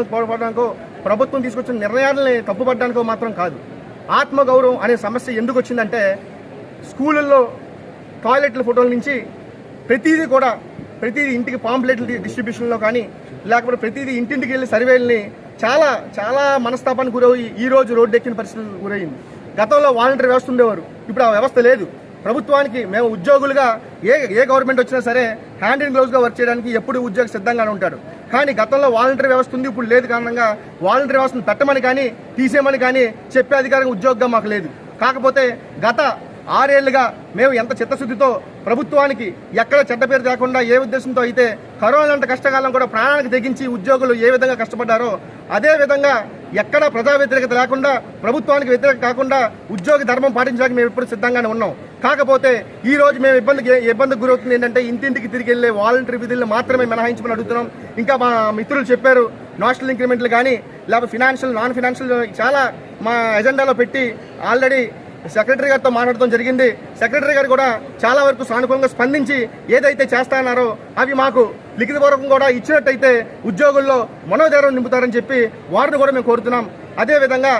పోరాడడానికో ప్రభుత్వం తీసుకొచ్చిన నిర్ణయాలని తప్పుపడడానికో మాత్రం కాదు. ఆత్మగౌరవం అనే సమస్య ఎందుకు వచ్చిందంటే స్కూళ్ళల్లో టాయిలెట్ల ఫోటోల నుంచి ప్రతిదీ ఇంటికి పాంప్లెట్ల డిస్ట్రిబ్యూషన్లో కానీ లేకపోతే ప్రతిదీ ఇంటింటికి వెళ్ళి సర్వేలని చాలా మనస్తాపానికి గురయ్యి ఈరోజు రోడ్డు ఎక్కిన పరిస్థితి గురయ్యింది. గతంలో వాలంటరీ వ్యవస్థ ఉండేవారు, ఇప్పుడు ఆ వ్యవస్థ లేదు. ప్రభుత్వానికి మేము ఉద్యోగులుగా ఏ గవర్నమెంట్ వచ్చినా సరే హ్యాండ్ అండ్ గ్లౌజ్గా వర్క్ చేయడానికి ఎప్పుడు ఉద్యోగి సిద్ధంగానే ఉంటాడు. కానీ గతంలో వాలంటరీ వ్యవస్థ ఉంది, ఇప్పుడు లేదు. కారణంగా వాలంటరీ వ్యవస్థను పెట్టమని కానీ తీసేయమని కానీ చెప్పే అధికారం ఉద్యోగంగా మాకు లేదు. కాకపోతే గత 6 ఏళ్లుగా మేము ఎంత చిత్తశుద్ధితో ప్రభుత్వానికి ఎక్కడ చెడ్డ పేరు కాకుండా ఏ ఉద్దేశంతో అయితే కరోనా అంత కష్టకాలం కూడా ప్రాణానికి తెగించి ఉద్యోగులు ఏ విధంగా కష్టపడ్డారో అదే విధంగా ఎక్కడ ప్రజా వ్యతిరేకత లేకుండా ప్రభుత్వానికి వ్యతిరేకత కాకుండా ఉద్యోగి ధర్మం పాటించడానికి మేము ఎప్పుడు సిద్ధంగానే ఉన్నాం. కాకపోతే ఈ రోజు మేము ఇబ్బందికి గురవుతుంది ఏంటంటే ఇంటింటికి తిరిగి వెళ్ళే వాలంటరీ విధులను మాత్రమే మినహాయించమని అడుగుతున్నాం. ఇంకా మా మిత్రులు చెప్పారు నేషనల్ ఇంక్రిమెంట్లు కానీ లేకపోతే ఫినాన్షియల్ నాన్ ఫినాన్షియల్ చాలా మా ఎజెండాలో పెట్టి ఆల్రెడీ సెక్రటరీ గారితో మాట్లాడటం జరిగింది. సెక్రటరీ గారు కూడా చాలా వరకు సానుకూలంగా స్పందించి ఏదైతే చేస్తానారో అవి మాకు లిఖితపూర్వకం కూడా ఇచ్చినట్టయితే ఉద్యోగుల్లో మనోధైర్యం నింపుతారని చెప్పి వారిని కూడా మేము కోరుతున్నాం. అదేవిధంగా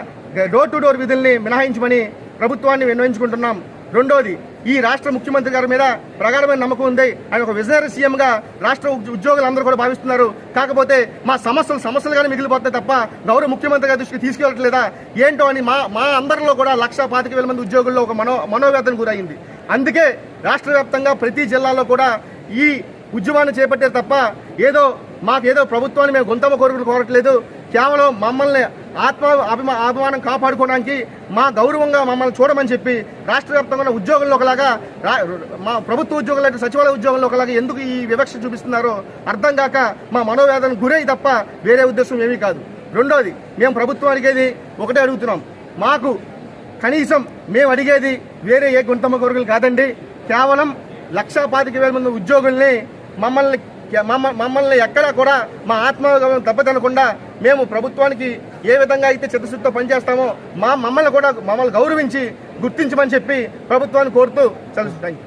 డోర్ టు డోర్ విధుల్ని మినహాయించమని ప్రభుత్వాన్ని విన్నవించుకుంటున్నాం. రెండోది, ఈ రాష్ట్ర ముఖ్యమంత్రి గారి మీద ప్రగాఢమైన నమ్మకం ఉంది. ఆయన ఒక విజనరీ సీఎంగా రాష్ట్ర ఉద్యోగులందరూ కూడా భావిస్తున్నారు. కాకపోతే మా సమస్యలుగానే మిగిలిపోతాయి తప్ప గౌరవ ముఖ్యమంత్రి గారి దృష్టికి తీసుకెళ్లట్లేదా ఏంటో అని మా అందరిలో కూడా 1,25,000 మంది ఉద్యోగుల్లో ఒక మనోవేదన గురైంది. అందుకే రాష్ట్ర వ్యాప్తంగా ప్రతి జిల్లాలో కూడా ఈ ఉద్యమాన్ని చేపట్టారు తప్ప మాకేదో ప్రభుత్వాన్ని మేము గొంతమ్మ కోరికలు కోరట్లేదు. కేవలం మమ్మల్ని అభిమానం కాపాడుకోవడానికి మా గౌరవంగా మమ్మల్ని చూడమని చెప్పి రాష్ట్ర వ్యాప్తంగా ఉద్యోగుల్లో ఒకలాగా మా ప్రభుత్వ ఉద్యోగులు సచివాలయ ఉద్యోగుల్లో ఒకలాగా ఎందుకు ఈ వివక్ష చూపిస్తున్నారో అర్థం కాక మా మనోవేదన గురై తప్ప వేరే ఉద్దేశం ఏమీ కాదు. రెండోది, మేము ప్రభుత్వానికి ఒకటే అడుగుతున్నాం. మాకు కనీసం మేము అడిగేది వేరే ఏ గుంతమ్మ కోరికలు కాదండి. కేవలం 1,25,000 మంది ఉద్యోగుల్ని మమ్మల్ని ఎక్కడా కూడా మా ఆత్మగౌరవం దెబ్బతినకుండా మేము ప్రభుత్వానికి ఏ విధంగా అయితే చిత్తశుద్ధితో పనిచేస్తామో మమ్మల్ని గౌరవించి గుర్తించమని చెప్పి ప్రభుత్వాన్ని కోరుతూ చదువుతాం.